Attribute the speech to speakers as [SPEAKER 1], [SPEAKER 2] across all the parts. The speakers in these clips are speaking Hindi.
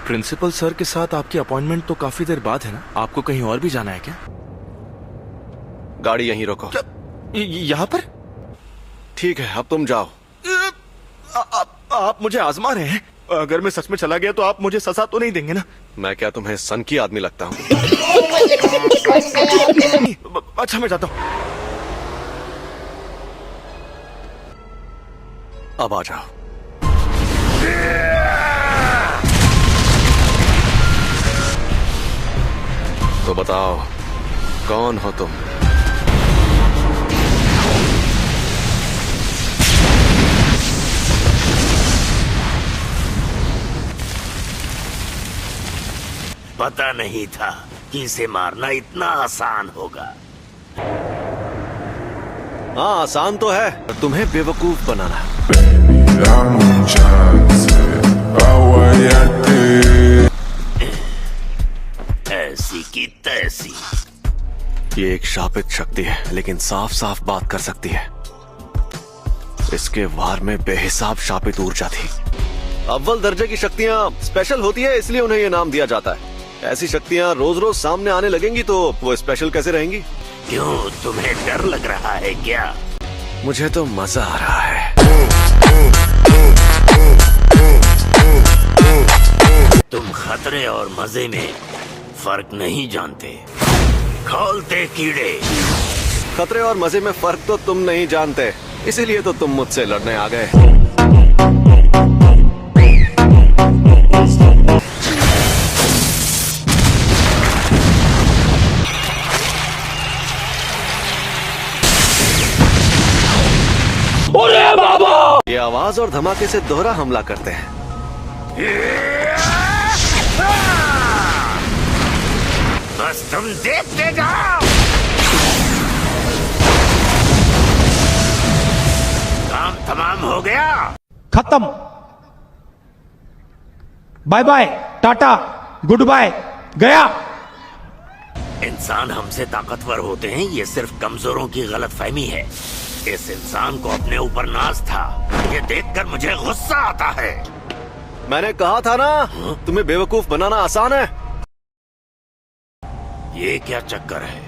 [SPEAKER 1] प्रिंसिपल सर के साथ आपकी अपॉइंटमेंट तो काफी देर बाद है ना? आपको कहीं और भी जाना है क्या?
[SPEAKER 2] गाड़ी यहीं रोको।
[SPEAKER 1] यहाँ पर?
[SPEAKER 2] ठीक है, अब तुम जाओ।
[SPEAKER 1] आप मुझे आजमा रहे हैं? अगर मैं सच में चला गया तो आप मुझे सजा तो नहीं देंगे ना?
[SPEAKER 2] मैं क्या तुम्हें सन की आदमी लगता हूँ?
[SPEAKER 1] अच्छा, मैं जाता हूँ।
[SPEAKER 2] अब आ जाओ। तो बताओ, कौन हो तुम?
[SPEAKER 3] पता नहीं था कि इसे मारना इतना आसान होगा।
[SPEAKER 2] हाँ, आसान तो है, पर तुम्हें बेवकूफ बनाना।
[SPEAKER 3] ऐसी की तैसी।
[SPEAKER 2] ये एक शापित शक्ति है, लेकिन साफ साफ बात कर सकती है। इसके वार में बेहिसाब शापित ऊर्जा थी। अव्वल दर्जे की शक्तियाँ स्पेशल होती है, इसलिए उन्हें ये नाम दिया जाता है। ऐसी शक्तियाँ रोज रोज सामने आने लगेंगी तो वो स्पेशल कैसे रहेंगी?
[SPEAKER 3] क्यों, तुम्हें डर लग रहा है क्या?
[SPEAKER 2] मुझे तो मजा आ रहा है।
[SPEAKER 3] तुम खतरे और मजे में फर्क नहीं जानते। खोलते कीड़े।
[SPEAKER 2] खतरे और मजे में फर्क तो तुम नहीं जानते, इसीलिए तो तुम मुझसे लड़ने आ गए।
[SPEAKER 3] अरे बाबा!
[SPEAKER 2] ये आवाज और धमाके से दोहरा हमला करते हैं।
[SPEAKER 3] बस तुम देखते जाओ। काम तमाम हो गया।
[SPEAKER 4] खत्म। Bye bye, tata, good bye, गया।
[SPEAKER 3] इंसान हमसे ताकतवर होते हैं, ये सिर्फ कमजोरों की गलतफहमी है। इस इंसान को अपने ऊपर नाज था। ये देखकर मुझे गुस्सा आता है।
[SPEAKER 2] मैंने कहा था ना, तुम्हें बेवकूफ बनाना आसान है।
[SPEAKER 3] ये क्या चक्कर है?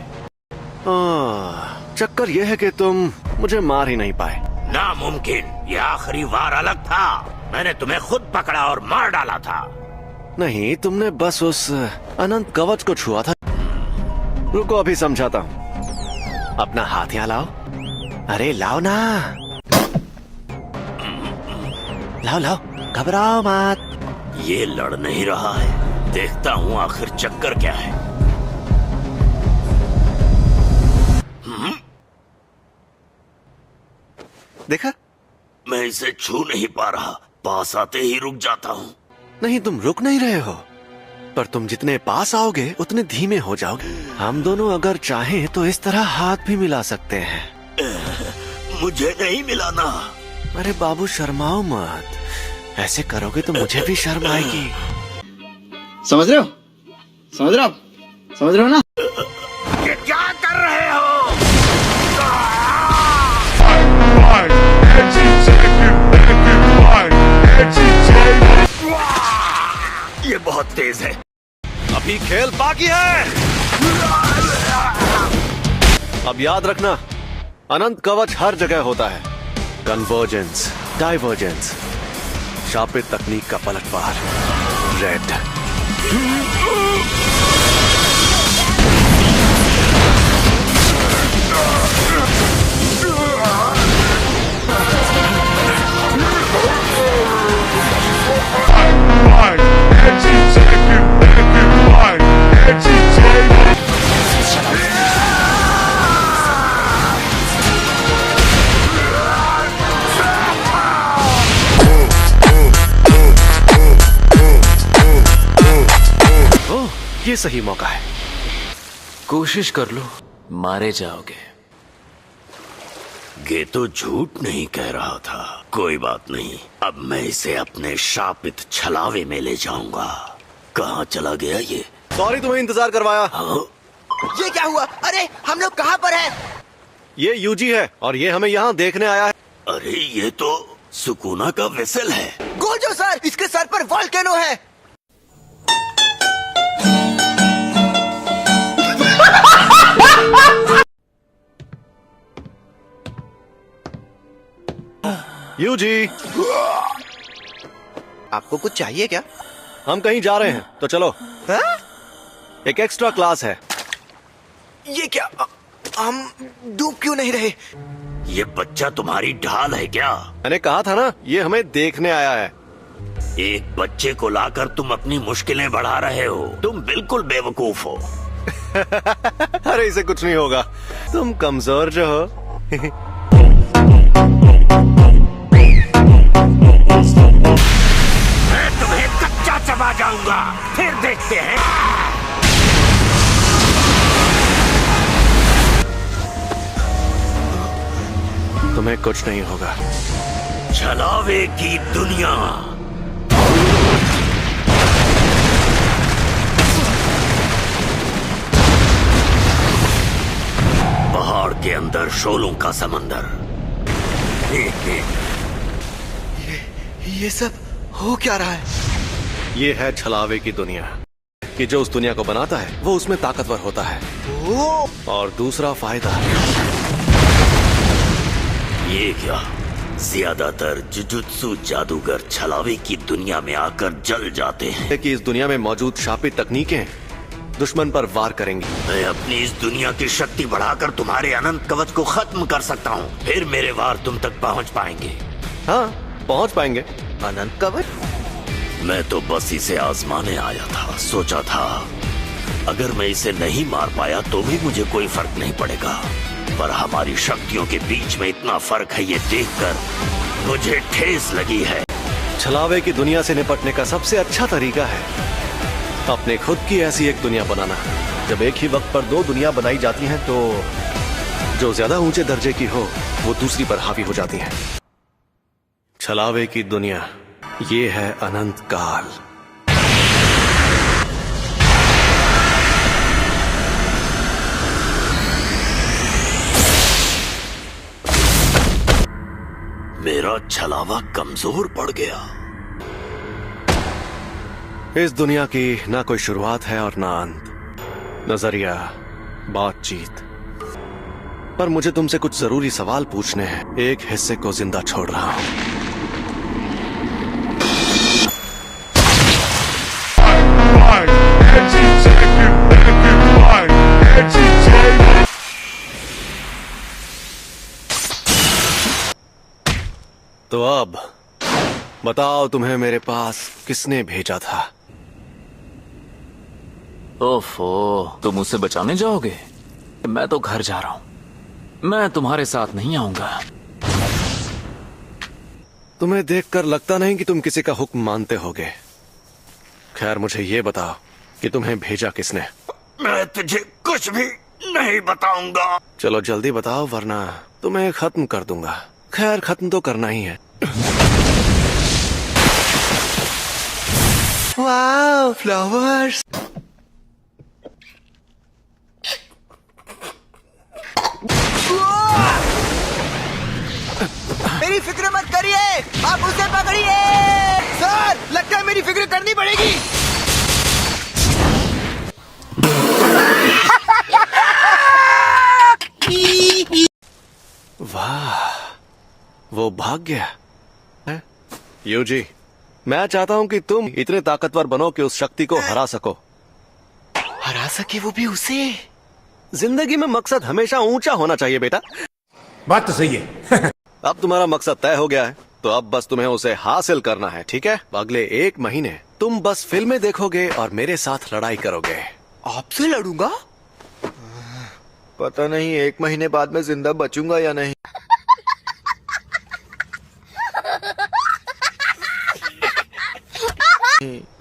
[SPEAKER 2] चक्कर ये है कि तुम मुझे मार ही नहीं पाए।
[SPEAKER 3] नामुमकिन। ये आखिरी वार अलग था। मैंने तुम्हें खुद पकड़ा और मार डाला था।
[SPEAKER 2] नहीं, तुमने बस उस अनंत कवच को छुआ था। रुको, अभी समझाता हूँ। अपना हाथ यहाँ लाओ। अरे लाओ ना, लाओ लाओ, घबराओ मत।
[SPEAKER 3] ये लड़ नहीं रहा है। देखता हूँ आखिर चक्कर क्या है।
[SPEAKER 2] देखा?
[SPEAKER 3] मैं इसे छू नहीं पा रहा। पास आते ही रुक जाता हूँ।
[SPEAKER 2] नहीं, तुम रुक नहीं रहे हो, पर तुम जितने पास आओगे उतने धीमे हो जाओगे। हम दोनों अगर चाहें तो इस तरह हाथ भी मिला सकते हैं।
[SPEAKER 3] मुझे नहीं मिलाना।
[SPEAKER 2] अरे बाबू, शर्माओ मत। ऐसे करोगे तो मुझे भी शर्म आएगी।
[SPEAKER 5] समझ रहे हो? समझ रहे हो? समझ रहे हो ना?
[SPEAKER 3] ये क्या कर रहे हो? ये बहुत तेज है।
[SPEAKER 2] अभी खेल बाकी है। अब याद रखना, अनंत कवच हर जगह होता है। कन्वर्जेंस, डाइवर्जेंस, शापित तकनीक का पलटवार। रेड। ये सही मौका है।
[SPEAKER 6] कोशिश कर लो, मारे जाओगे।
[SPEAKER 3] ये तो झूठ नहीं कह रहा था। कोई बात नहीं, अब मैं इसे अपने शापित छलावे में ले जाऊंगा। कहाँ चला गया ये?
[SPEAKER 2] सॉरी तुम्हें इंतजार करवाया।
[SPEAKER 7] ये क्या हुआ? अरे हम लोग कहाँ पर हैं?
[SPEAKER 2] ये यूजी है और ये हमें यहाँ देखने आया है।
[SPEAKER 3] अरे ये तो सुकूना का वेसल है।
[SPEAKER 7] गोजो सर, इसके सर पर वॉल्केनो है।
[SPEAKER 2] यू जी,
[SPEAKER 7] आपको कुछ चाहिए क्या?
[SPEAKER 2] हम कहीं जा रहे हैं तो चलो।
[SPEAKER 7] हाँ?
[SPEAKER 2] एक एक्स्ट्रा क्लास है।
[SPEAKER 7] ये क्या? हम डूब क्यों नहीं रहे?
[SPEAKER 3] ये बच्चा तुम्हारी ढाल है क्या?
[SPEAKER 2] मैंने कहा था ना, ये हमें देखने आया है।
[SPEAKER 3] एक बच्चे को लाकर तुम अपनी मुश्किलें बढ़ा रहे हो। तुम बिल्कुल बेवकूफ हो।
[SPEAKER 2] अरे इसे कुछ नहीं होगा, तुम कमजोर जो हो।
[SPEAKER 3] मैं तुम्हें कच्चा चबा जाऊंगा, फिर देखते हैं।
[SPEAKER 2] तुम्हें कुछ नहीं होगा।
[SPEAKER 3] छलावे की दुनिया। पहाड़ के अंदर शोलों का समंदर।
[SPEAKER 7] ये सब हो क्या रहा है?
[SPEAKER 2] ये है छलावे की दुनिया, कि जो उस दुनिया को बनाता है वो उसमें ताकतवर होता है। और दूसरा फायदा,
[SPEAKER 3] ये क्या? ज्यादातर जुजुत्सु जादूगर छलावे की दुनिया में आकर जल जाते हैं।
[SPEAKER 2] कि इस दुनिया में मौजूद शापित तकनीकें दुश्मन पर वार करेंगी।
[SPEAKER 3] मैं अपनी इस दुनिया की शक्ति बढ़ाकर तुम्हारे अनंत कवच को खत्म कर सकता हूँ। फिर मेरे वार तुम तक पहुँच पाएंगे।
[SPEAKER 2] हाँ, पहुँच पाएंगे।
[SPEAKER 7] अनंत कवच?
[SPEAKER 3] मैं तो बस इसे आजमाने आया था। सोचा था अगर मैं इसे नहीं मार पाया तो भी मुझे कोई फर्क नहीं पड़ेगा, पर हमारी शक्तियों के बीच में इतना फर्क है, ये देखकर मुझे ठेस लगी है।
[SPEAKER 2] छलावे की दुनिया से निपटने का सबसे अच्छा तरीका है अपने खुद की ऐसी एक दुनिया बनाना। जब एक ही वक्त पर दो दुनिया बनाई जाती हैं तो जो ज्यादा ऊंचे दर्जे की हो वो दूसरी पर हावी हो जाती है। छलावे की दुनिया, ये है अनंत काल।
[SPEAKER 3] मेरा छलावा कमजोर पड़ गया।
[SPEAKER 2] इस दुनिया की ना कोई शुरुआत है और ना अंत, नजरिया, बातचीत। पर मुझे तुमसे कुछ जरूरी सवाल पूछने हैं। एक हिस्से को जिंदा छोड़ रहा हूं। तो अब बताओ, तुम्हें मेरे पास किसने भेजा था?
[SPEAKER 6] ओफो, तुम मुझसे बचाने जाओगे? मैं तो घर जा रहा हूं। मैं तुम्हारे साथ नहीं आऊंगा।
[SPEAKER 2] तुम्हें देखकर लगता नहीं कि तुम किसी का हुक्म मानते होगे। खैर, मुझे ये बताओ कि तुम्हें भेजा किसने?
[SPEAKER 3] मैं तुझे कुछ भी नहीं बताऊंगा।
[SPEAKER 2] चलो जल्दी बताओ, वरना तुम्हें खत्म कर दूंगा। खैर, खत्म तो करना ही है।
[SPEAKER 7] वाह, फ्लावर्स। मेरी फिक्र मत करिए, आप उसे पकड़िए। सर, लगता है मेरी फिक्र करनी पड़ेगी।
[SPEAKER 2] वाह, वो भाग गया है? यूजी, मैं चाहता हूं कि तुम इतने ताकतवर बनो कि उस शक्ति को हरा सको।
[SPEAKER 7] हरा सके वो भी उसे?
[SPEAKER 2] जिंदगी में मकसद हमेशा ऊंचा होना चाहिए बेटा।
[SPEAKER 4] बात तो सही है।
[SPEAKER 2] अब तुम्हारा मकसद तय हो गया है, तो अब बस तुम्हें उसे हासिल करना है, ठीक है? अगले 1 महीने तुम बस फिल्में देखोगे और मेरे साथ लड़ाई करोगे।
[SPEAKER 7] आपसे लड़ूंगा? पता नहीं 1 महीने बाद मैं जिंदा बचूंगा या नहीं।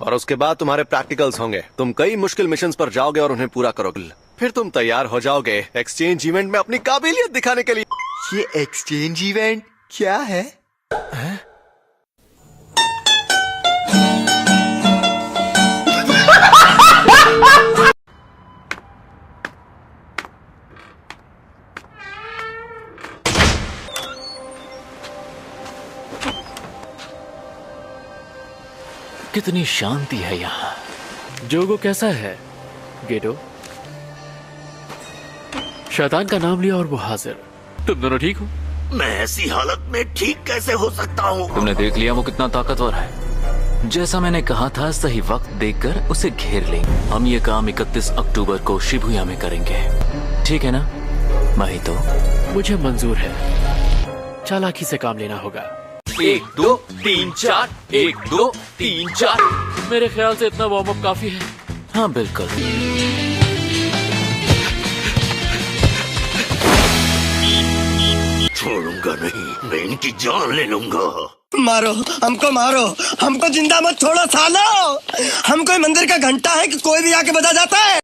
[SPEAKER 2] और उसके बाद तुम्हारे प्रैक्टिकल्स होंगे। तुम कई मुश्किल मिशंस पर जाओगे और उन्हें पूरा करोगे। फिर तुम तैयार हो जाओगे एक्सचेंज इवेंट में अपनी काबिलियत दिखाने के लिए।
[SPEAKER 7] ये एक्सचेंज इवेंट क्या है?
[SPEAKER 6] कितनी शांति है यहाँ। जोगो कैसा है गेटो? शैतान का नाम लिया और वो हाजिर। तुम दोनों ठीक हो?
[SPEAKER 3] मैं ऐसी हालत में ठीक कैसे हो सकता हूँ?
[SPEAKER 6] तुमने देख लिया वो कितना ताकतवर है। जैसा मैंने कहा था, सही वक्त देखकर उसे घेर लेंगे। हम ये काम 31 अक्टूबर को शिबुया में करेंगे, ठीक है ना माहितो?
[SPEAKER 8] मुझे मंजूर है, चालाकी से काम लेना होगा।
[SPEAKER 6] 1 2 3 4 1 2 3 4।
[SPEAKER 8] मेरे ख्याल से इतना वार्म अप काफी है।
[SPEAKER 6] हाँ बिल्कुल।
[SPEAKER 3] छोड़ूंगा नहीं, मैं इनकी जान ले लूंगा।
[SPEAKER 7] मारो मारो, हमको जिंदा मत छोड़ो सालो। हम कोई मंदिर का घंटा है कि कोई भी आके बजा जाता है।